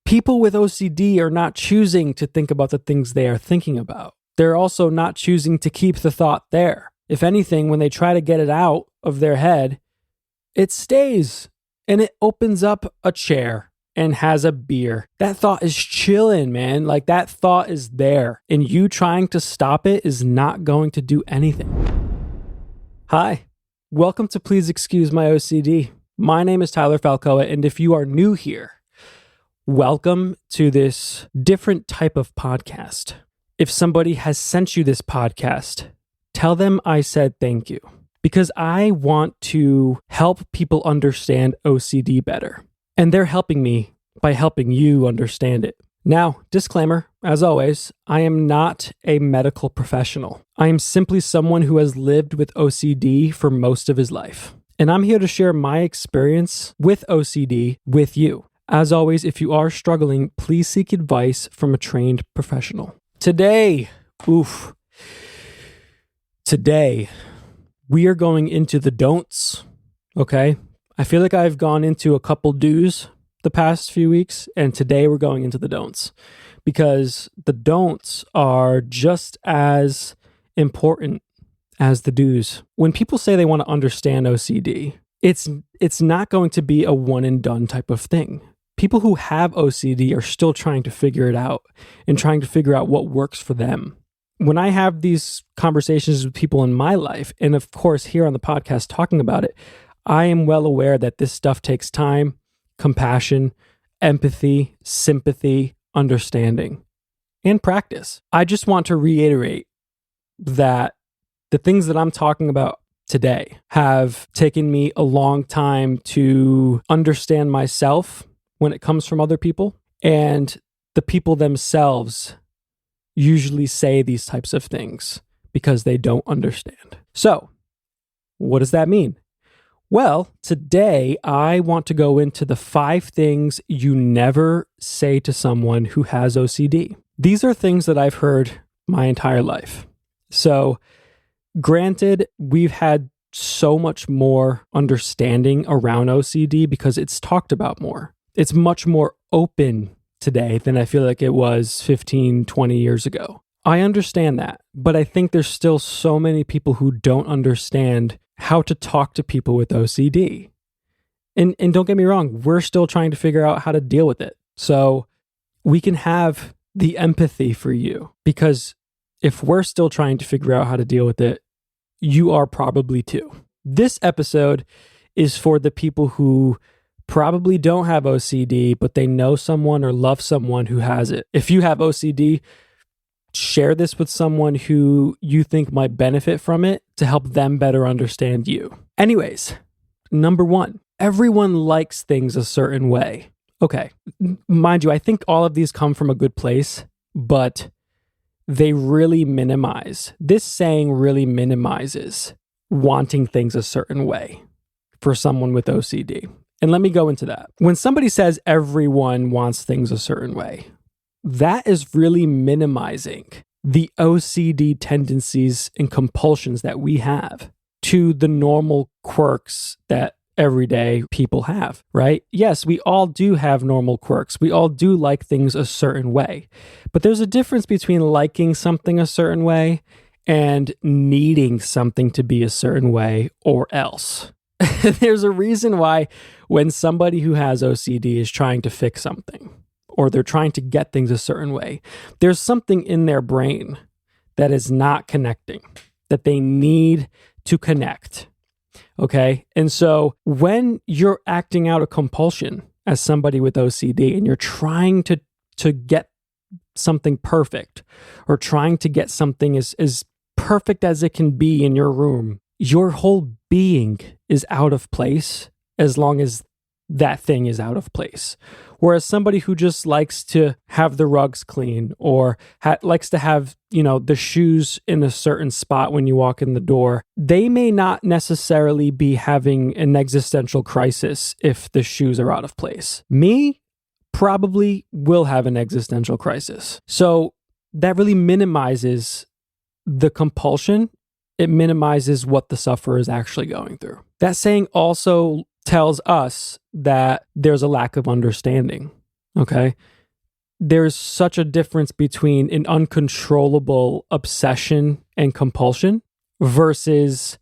People with OCD are not choosing to think about the things they are thinking about. They're also not choosing to keep the thought there. If anything, when they try to get it out of their head, it stays and it opens up a chair and has a beer. That thought is chilling, man. Like that thought is there, and you trying to stop it is not going to do anything. Hi, welcome to Please Excuse My OCD. My name is Tyler Falcoa, and if you are new here, welcome to this different type of podcast. If somebody has sent you this podcast, tell them I said thank you, because I want to help people understand OCD better. And they're helping me by helping you understand it. Now, disclaimer, as always, I am not a medical professional. I am simply someone who has lived with OCD for most of his life. And I'm here to share my experience with OCD with you. As always, if you are struggling, please seek advice from a trained professional. Today, we are going into the don'ts, okay? I feel like I've gone into a couple do's the past few weeks, and today we're going into the don'ts, because the don'ts are just as important as the do's. When people say they want to understand OCD, it's not going to be a one and done type of thing. People who have OCD are still trying to figure it out and trying to figure out what works for them. When I have these conversations with people in my life, and of course here on the podcast talking about it, I am well aware that this stuff takes time, compassion, empathy, sympathy, understanding, and practice. I just want to reiterate that the things that I'm talking about today have taken me a long time to understand myself when it comes from other people, and the people themselves usually say these types of things because they don't understand. So, what does that mean? Well, today I want to go into the 5 things you never say to someone who has OCD. These are things that I've heard my entire life. So, granted, we've had so much more understanding around OCD because it's talked about more. It's much more open today than I feel like it was 15, 20 years ago. I understand that, but I think there's still so many people who don't understand how to talk to people with OCD. And don't get me wrong, we're still trying to figure out how to deal with it. So we can have the empathy for you, because if we're still trying to figure out how to deal with it, you are probably too. This episode is for the people who probably don't have OCD, but they know someone or love someone who has it. If you have OCD, share this with someone who you think might benefit from it to help them better understand you. Anyways, number 1, everyone likes things a certain way. Okay, mind you, I think all of these come from a good place, but they really minimize. This saying really minimizes wanting things a certain way for someone with OCD. And let me go into that. When somebody says everyone wants things a certain way, that is really minimizing the OCD tendencies and compulsions that we have to the normal quirks that everyday people have, right? Yes, we all do have normal quirks. We all do like things a certain way. But there's a difference between liking something a certain way and needing something to be a certain way or else. There's a reason why when somebody who has OCD is trying to fix something, or they're trying to get things a certain way, there's something in their brain that is not connecting, that they need to connect. Okay? And so when you're acting out a compulsion as somebody with OCD and you're trying to get something perfect, or trying to get something as perfect as it can be in your room, your whole being is out of place as long as that thing is out of place. Whereas somebody who just likes to have the rugs clean, or likes to have, the shoes in a certain spot when you walk in the door, they may not necessarily be having an existential crisis if the shoes are out of place. Me, probably will have an existential crisis. So that really minimizes the compulsion. It minimizes what the sufferer is actually going through. That saying also tells us that there's a lack of understanding, okay? there's such a difference between an uncontrollable obsession and compulsion versus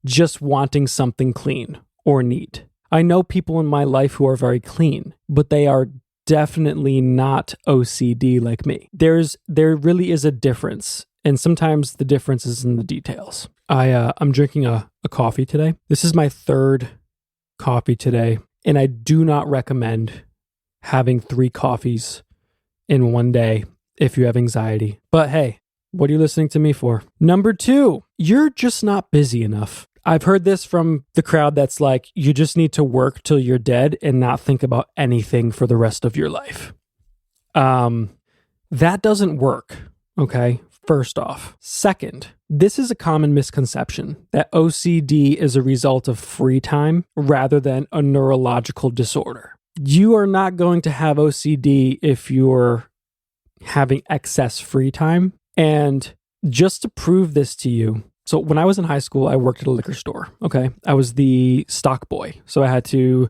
just wanting something clean or neat. I know people in my life who are very clean, but they are definitely not OCD like me. There really is a difference, and sometimes the difference is in the details. I'm drinking a coffee today. This is my third coffee today, and I do not recommend having 3 coffees in one day if you have anxiety. But hey, what are you listening to me for? Number 2, you're just not busy enough. I've heard this from the crowd that's like, you just need to work till you're dead and not think about anything for the rest of your life. That doesn't work, okay? First off. Second, this is a common misconception that OCD is a result of free time rather than a neurological disorder. You are not going to have OCD if you're having excess free time. And just to prove this to you, so when I was in high school, I worked at a liquor store, okay? I was the stock boy. So I had to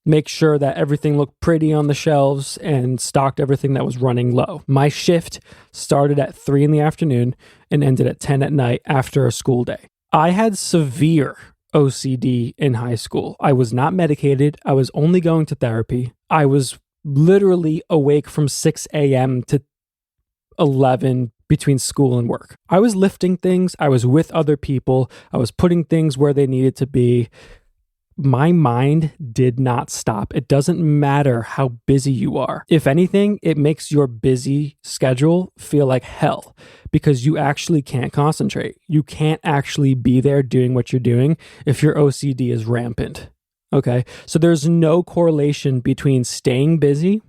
make sure that everything looked pretty on the shelves and stocked everything that was running low. My shift started at 3 in the afternoon and ended at 10 at night after a school day. I had severe OCD in high school. I was not medicated. I was only going to therapy. I was literally awake from 6 a.m. to 11 between school and work. I was lifting things. I was with other people. I was putting things where they needed to be. My mind did not stop. It doesn't matter how busy you are. If anything, it makes your busy schedule feel like hell because you actually can't concentrate. You can't actually be there doing what you're doing if your OCD is rampant. Okay? So there's no correlation between staying busy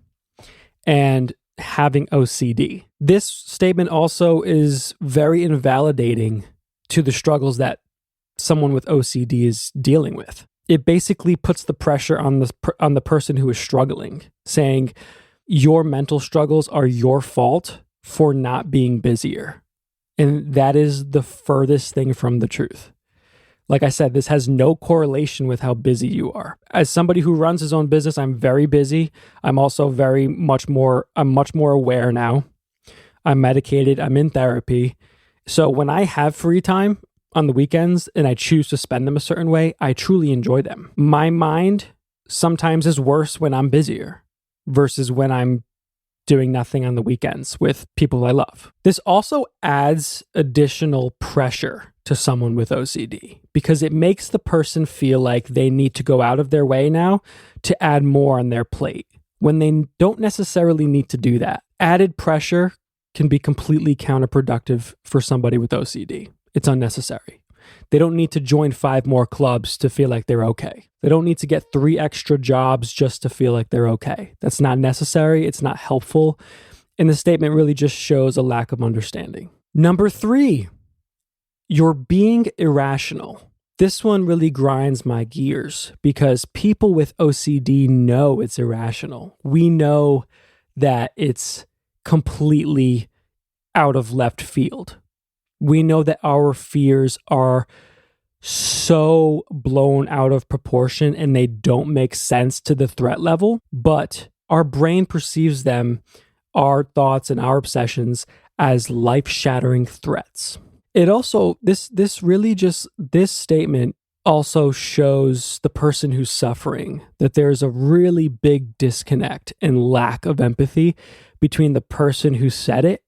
and having OCD. This statement also is very invalidating to the struggles that someone with OCD is dealing with. It basically puts the pressure on the person who is struggling, saying your mental struggles are your fault for not being busier. And that is the furthest thing from the truth. Like I said, this has no correlation with how busy you are. As somebody who runs his own business, I'm very busy. I'm also much more aware now. I'm medicated. I'm in therapy. So when I have free time on the weekends and I choose to spend them a certain way, I truly enjoy them. My mind sometimes is worse when I'm busier versus when I'm doing nothing on the weekends with people I love. This also adds additional pressure to someone with OCD because it makes the person feel like they need to go out of their way now to add more on their plate when they don't necessarily need to do that. Added pressure can be completely counterproductive for somebody with OCD. It's unnecessary. They don't need to join 5 more clubs to feel like they're okay. They don't need to get 3 extra jobs just to feel like they're okay. That's not necessary. It's not helpful. And the statement really just shows a lack of understanding. Number 3, you're being irrational. This one really grinds my gears because people with OCD know it's irrational. We know that it's completely out of left field. We know that our fears are so blown out of proportion and they don't make sense to the threat level, but our brain perceives them, our thoughts and our obsessions, as life-shattering threats. It also, this statement also shows the person who's suffering that there's a really big disconnect and lack of empathy between the person who said it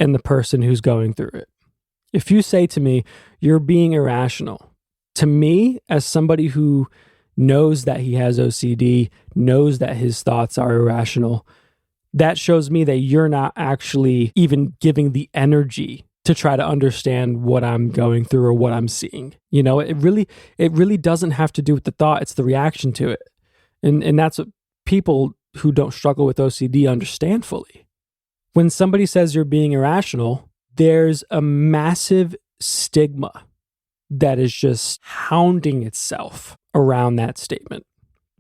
and the person who's going through it. If you say to me, you're being irrational, to me, as somebody who knows that he has OCD, knows that his thoughts are irrational, that shows me that you're not actually even giving the energy to try to understand what I'm going through or what I'm seeing. You know, it really doesn't have to do with the thought, it's the reaction to it. And that's what people who don't struggle with OCD understand fully. When somebody says you're being irrational, there's a massive stigma that is just hounding itself around that statement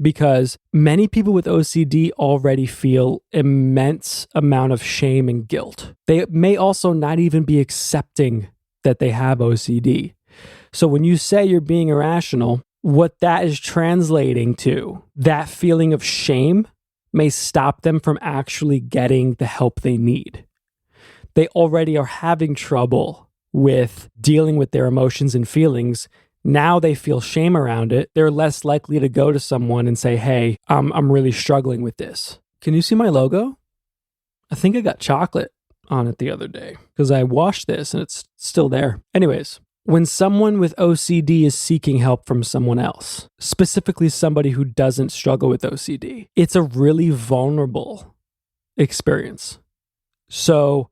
because many people with OCD already feel immense amount of shame and guilt. They may also not even be accepting that they have OCD. So when you say you're being irrational, what that is translating to, that feeling of shame may stop them from actually getting the help they need. They already are having trouble with dealing with their emotions and feelings. Now they feel shame around it. They're less likely to go to someone and say, hey, I'm really struggling with this. Can you see my logo? I think I got chocolate on it the other day because I washed this and it's still there. Anyways, when someone with OCD is seeking help from someone else, specifically somebody who doesn't struggle with OCD, it's a really vulnerable experience. So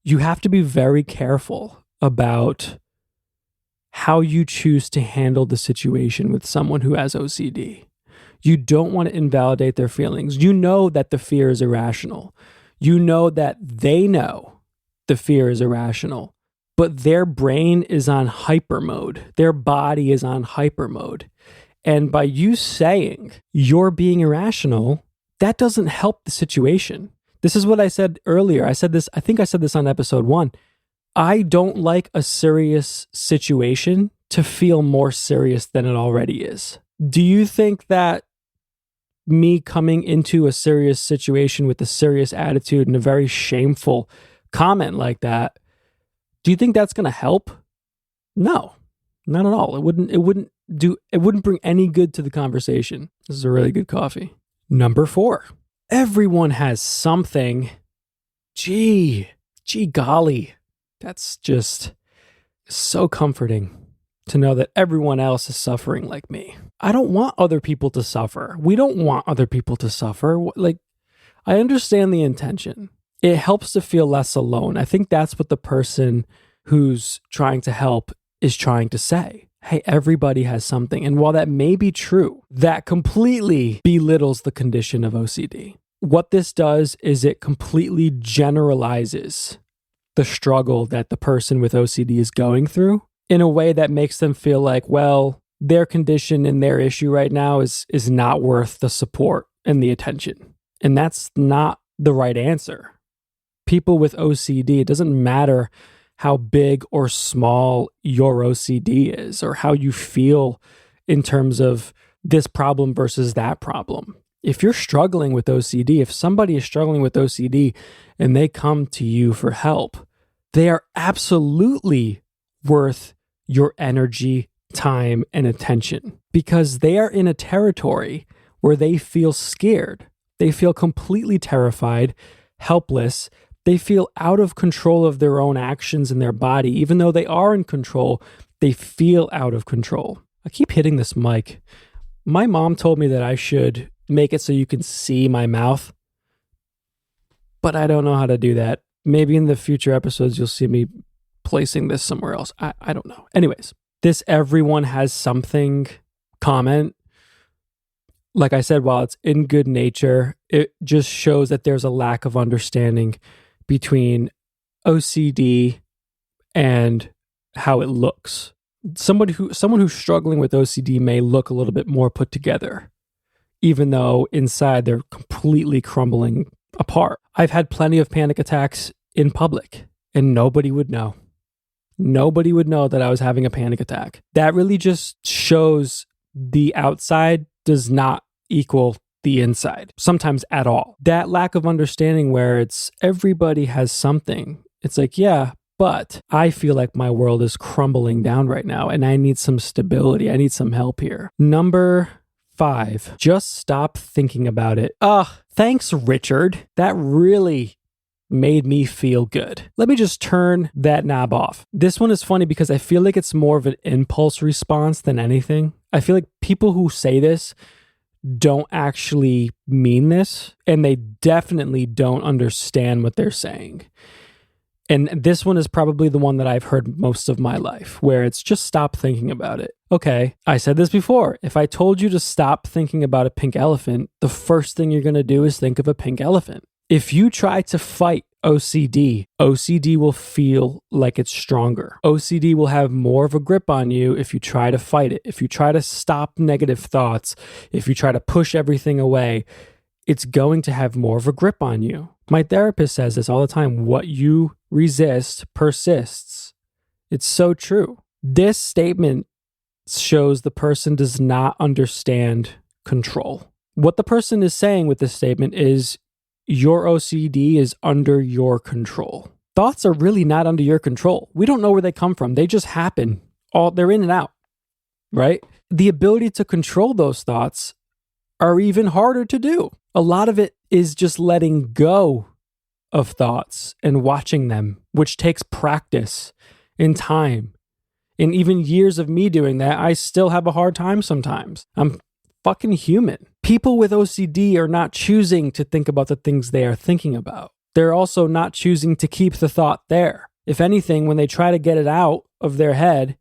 you have to be very careful about how you choose to handle the situation with someone who has OCD. You don't want to invalidate their feelings. You know that the fear is irrational. You know that they know the fear is irrational, but their brain is on hyper mode. Their body is on hyper mode. And by you saying you're being irrational, that doesn't help the situation. This is what I said earlier. I think I said this on episode 1. I don't like a serious situation to feel more serious than it already is. Do you think that me coming into a serious situation with a serious attitude and a very shameful comment like that, do you think that's going to help? No, not at all. It wouldn't bring any good to the conversation. This is a really good coffee. Number 4, everyone has something. Gee golly. That's just so comforting to know that everyone else is suffering like me. I don't want other people to suffer. We don't want other people to suffer. Like, I understand the intention. It helps to feel less alone. I think that's what the person who's trying to help is trying to say. Hey, everybody has something. And while that may be true, that completely belittles the condition of OCD. What this does is it completely generalizes the struggle that the person with OCD is going through in a way that makes them feel like, well, their condition and their issue right now is not worth the support and the attention. And that's not the right answer. People with OCD, it doesn't matter how big or small your OCD is or how you feel in terms of this problem versus that problem. If you're struggling with OCD, if somebody is struggling with OCD and they come to you for help, they are absolutely worth your energy, time, and attention because they are in a territory where they feel scared. They feel completely terrified, helpless. They feel out of control of their own actions in their body. Even though they are in control, they feel out of control. I keep hitting this mic. My mom told me that I should make it so you can see my mouth, but I don't know how to do that. Maybe in the future episodes, you'll see me placing this somewhere else. I don't know. Anyways, this everyone has something comment, like I said, while it's in good nature, it just shows that there's a lack of understanding between OCD and how it looks. Someone who's struggling with OCD may look a little bit more put together, even though inside they're completely crumbling apart. I've had plenty of panic attacks in public and nobody would know. Nobody would know that I was having a panic attack. That really just shows the outside does not equal the inside, sometimes at all. That lack of understanding where it's everybody has something. It's like, yeah, but I feel like my world is crumbling down right now and I need some stability. I need some help here. Number 5, just stop thinking about it. Thanks, Richard. That really made me feel good. Let me just turn that knob off. This one is funny because I feel like it's more of an impulse response than anything. I feel like people who say this don't actually mean this, and they definitely don't understand what they're saying. And this one is probably the one that I've heard most of my life, where it's just stop thinking about it. Okay, I said this before. If I told you to stop thinking about a pink elephant, the first thing you're going to do is think of a pink elephant. If you try to fight OCD, OCD will feel like it's stronger. OCD will have more of a grip on you if you try to fight it. If you try to stop negative thoughts, if you try to push everything away, it's going to have more of a grip on you. My therapist says this all the time. What you resist persists. It's so true. This statement shows the person does not understand control. What the person is saying with this statement is your OCD is under your control. Thoughts are really not under your control. We don't know where they come from. They just happen. They're in and out, right? The ability to control those thoughts are even harder to do. A lot of it is just letting go of thoughts and watching them, which takes practice and time. And even years of me doing that, I still have a hard time sometimes. I'm fucking human. People with OCD are not choosing to think about the things they are thinking about. They're also not choosing to keep the thought there. If anything, when they try to get it out of their head,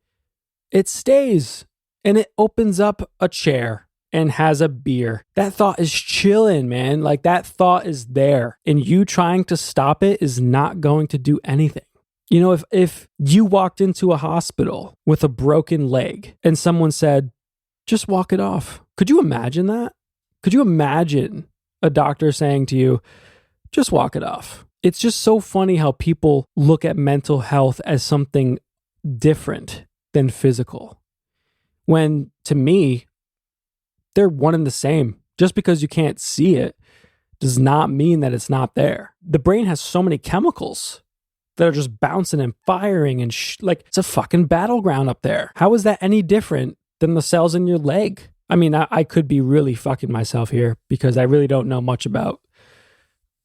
it stays and it opens up a chair and has a beer. That thought is chilling, man. Like that thought is there, and you trying to stop it is not going to do anything. You know, if you walked into a hospital with a broken leg and someone said, just walk it off. Could you imagine that? Could you imagine a doctor saying to you, just walk it off? It's just so funny how people look at mental health as something different than physical. When to me, they're one and the same. Just because you can't see it does not mean that it's not there. The brain has so many chemicals that are just bouncing and firing and like it's a fucking battleground up there. How is that any different than the cells in your leg? I mean, I could be really fucking myself here because I really don't know much about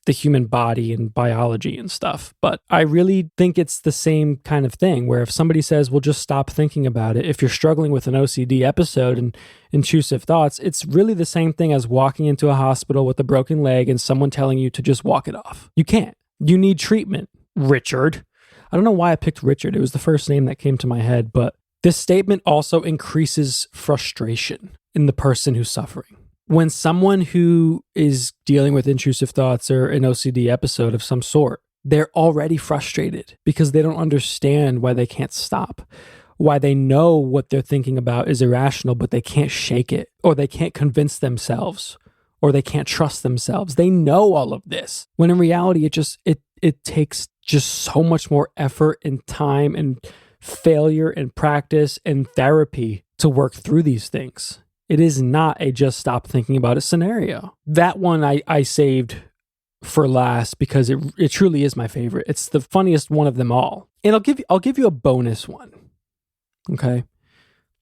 the human body and biology and stuff. But I really think it's the same kind of thing where if somebody says, well, just stop thinking about it. If you're struggling with an OCD episode and intrusive thoughts, it's really the same thing as walking into a hospital with a broken leg and someone telling you to just walk it off. You can't. You need treatment. Richard. I don't know why I picked Richard. It was the first name that came to my head, but this statement also increases frustration in the person who's suffering. When someone who is dealing with intrusive thoughts or an OCD episode of some sort, they're already frustrated because they don't understand why they can't stop, why they know what they're thinking about is irrational, but they can't shake it, or they can't convince themselves, or they can't trust themselves. They know all of this, when in reality, it takes just so much more effort and time and failure and practice and therapy to work through these things. It is not a just stop thinking about it scenario. That one I saved for last because it truly is my favorite. It's the funniest one of them all. And I'll give you a bonus one. Okay.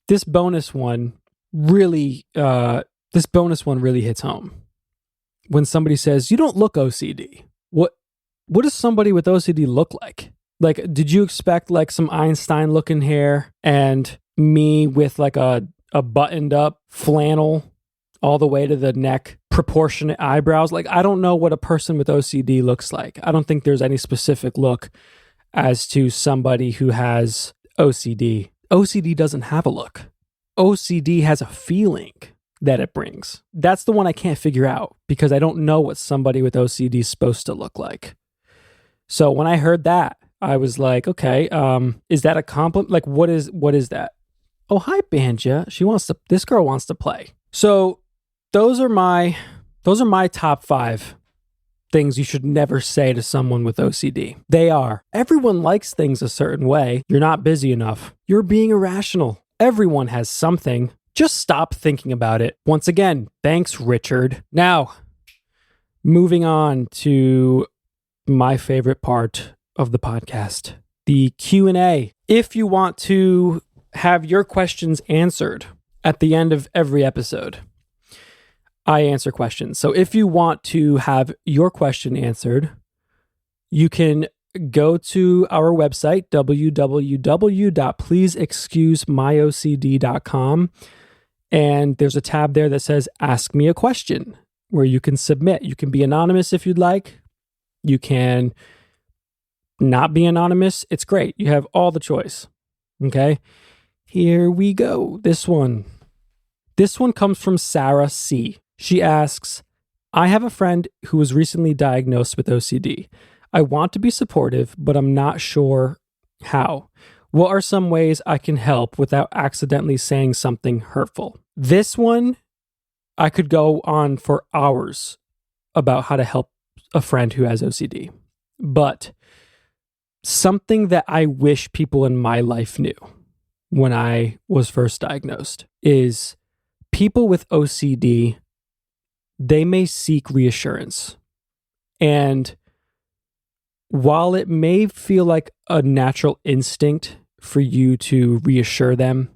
This bonus one really hits home. When somebody says, you don't look OCD. What does somebody with OCD look like? Like, did you expect like some Einstein looking hair and me with like a buttoned up flannel all the way to the neck, proportionate eyebrows? Like, I don't know what a person with OCD looks like. I don't think there's any specific look as to somebody who has OCD. OCD doesn't have a look. OCD has a feeling that it brings. That's the one I can't figure out because I don't know what somebody with OCD is supposed to look like. So when I heard that, I was like, okay, is that a compliment? Like, what is that? Oh, hi, Banja. This girl wants to play. So those are my top 5 things you should never say to someone with OCD. They are, everyone likes things a certain way. You're not busy enough. You're being irrational. Everyone has something. Just stop thinking about it. Once again, thanks, Richard. Now, moving on to my favorite part of the podcast, the Q&A. If you want to have your questions answered at the end of every episode, I answer questions. So if you want to have your question answered, you can go to our website, www.pleaseexcusemyocd.com. And there's a tab there that says Ask Me a Question, where you can submit. You can be anonymous if you'd like. You can not be anonymous. It's great. You have all the choice. Okay. Here we go. This one comes from Sarah C. She asks, I have a friend who was recently diagnosed with OCD. I want to be supportive, but I'm not sure how. What are some ways I can help without accidentally saying something hurtful? This one, I could go on for hours about how to help a friend who has OCD. But something that I wish people in my life knew when I was first diagnosed is people with OCD they may seek reassurance. And while it may feel like a natural instinct for you to reassure them,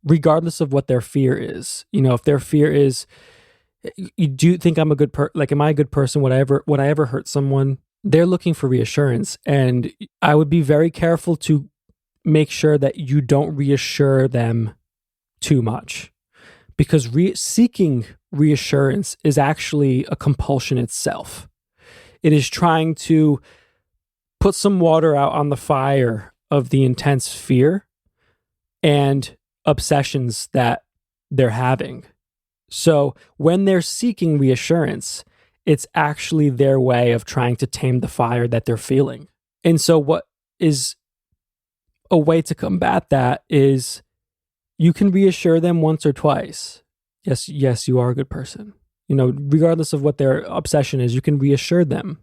regardless of what their fear is, if their fear is, you do think I'm a good am I a good person? Would I ever hurt someone? They're looking for reassurance. And I would be very careful to make sure that you don't reassure them too much, because seeking reassurance is actually a compulsion itself. It is trying to put some water out on the fire of the intense fear and obsessions that they're having. So when they're seeking reassurance, it's actually their way of trying to tame the fire that they're feeling. And so what is a way to combat that is you can reassure them once or twice. Yes, you are a good person. Regardless of what their obsession is, you can reassure them.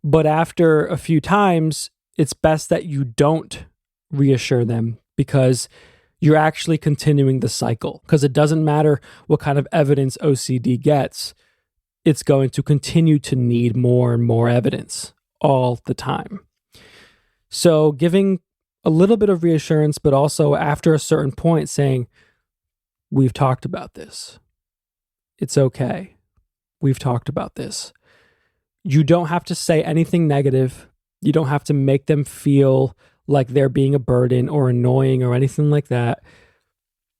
But after a few times, it's best that you don't reassure them, because you're actually continuing the cycle. Because it doesn't matter what kind of evidence OCD gets, it's going to continue to need more and more evidence all the time. So giving a little bit of reassurance, but also after a certain point saying, we've talked about this. It's okay. We've talked about this. You don't have to say anything negative. You don't have to make them feel like they're being a burden or annoying or anything like that.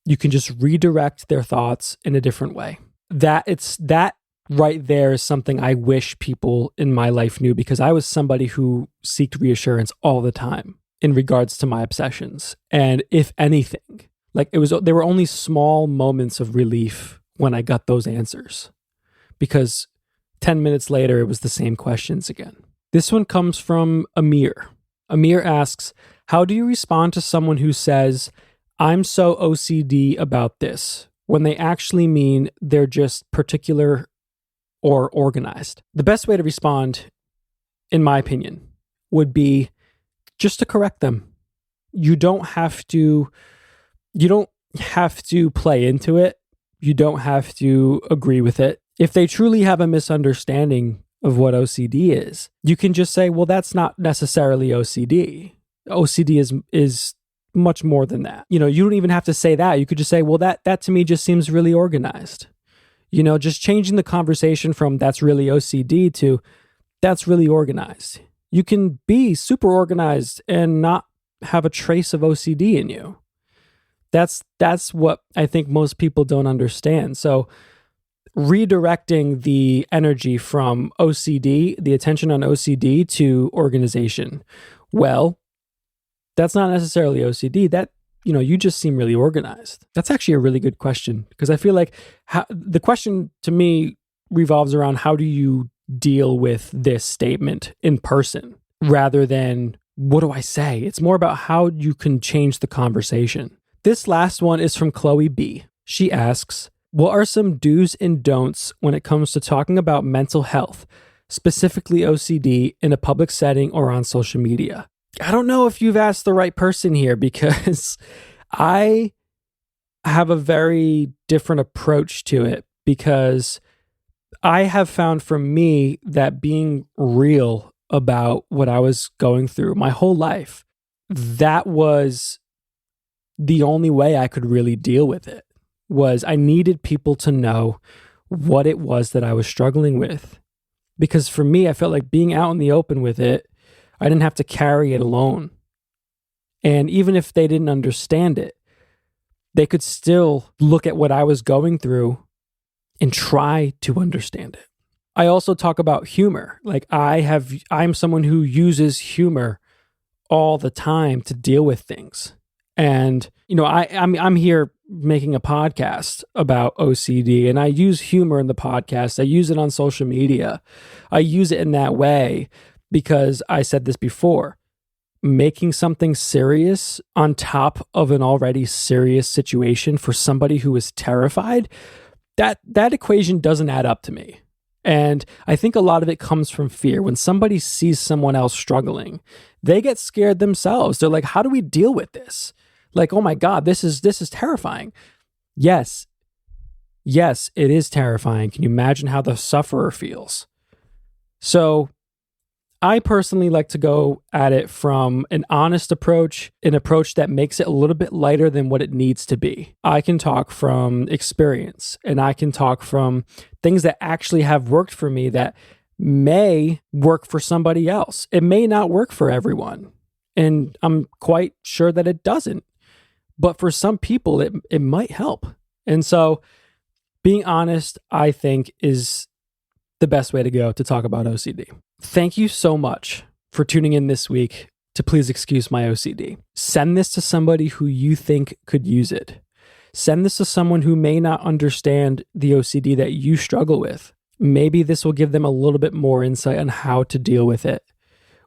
You can just redirect their thoughts in a different way. That right there is something I wish people in my life knew, because I was somebody who sought reassurance all the time in regards to my obsessions. And if anything, there were only small moments of relief when I got those answers, because 10 minutes later, it was the same questions again. This one comes from Amir. Amir asks, how do you respond to someone who says, I'm so OCD about this, when they actually mean they're just particular or organized? The best way to respond, in my opinion, would be just to correct them. You don't have to play into it. You don't have to agree with it. If they truly have a misunderstanding of what OCD is, you can just say, well, that's not necessarily OCD. OCD is much more than that. You don't even have to say that. You could just say, well, that to me just seems really organized. Just changing the conversation from that's really OCD to that's really organized. You can be super organized and not have a trace of OCD in you. That's what I think most people don't understand. So redirecting the energy from OCD, the attention on OCD, to organization. Well, that's not necessarily OCD. That, you just seem really organized. That's actually a really good question, because I feel like the question to me revolves around how do you deal with this statement in person rather than what do I say? It's more about how you can change the conversation. This last one is from Chloe B. She asks, what are some do's and don'ts when it comes to talking about mental health, specifically OCD, in a public setting or on social media? I don't know if you've asked the right person here, because I have a very different approach to it, because I have found for me that being real about what I was going through my whole life, that was the only way I could really deal with it. Was I needed people to know what it was that I was struggling with. Because for me, I felt like being out in the open with it, I didn't have to carry it alone. And even if they didn't understand it, they could still look at what I was going through and try to understand it. I also talk about humor. I'm someone who uses humor all the time to deal with things. And, I'm here making a podcast about OCD, and I use humor in the podcast. I use it on social media. I use it in that way because I said this before, making something serious on top of an already serious situation for somebody who is terrified, that equation doesn't add up to me. And I think a lot of it comes from fear. When somebody sees someone else struggling, they get scared themselves. They're like, how do we deal with this? Like, oh my God, this is terrifying. Yes, Yes, it is terrifying. Can you imagine how the sufferer feels? So I personally like to go at it from an honest approach, an approach that makes it a little bit lighter than what it needs to be. I can talk from experience, and I can talk from things that actually have worked for me that may work for somebody else. It may not work for everyone, and I'm quite sure that it doesn't. But for some people, it might help. And so being honest, I think, is the best way to go to talk about OCD. Thank you so much for tuning in this week to Please Excuse My OCD. Send this to somebody who you think could use it. Send this to someone who may not understand the OCD that you struggle with. Maybe this will give them a little bit more insight on how to deal with it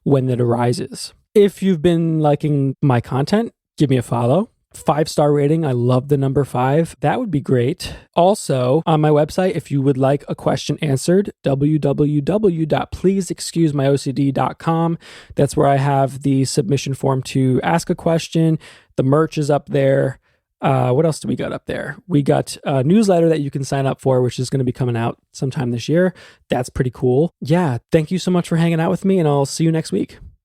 when it arises. If you've been liking my content, give me a follow. 5-star rating. I love the number 5. That would be great. Also, on my website, if you would like a question answered, www.pleaseexcusemyocd.com. That's where I have the submission form to ask a question. The merch is up there. What else do we got up there? We got a newsletter that you can sign up for, which is going to be coming out sometime this year. That's pretty cool. Yeah. Thank you so much for hanging out with me, and I'll see you next week.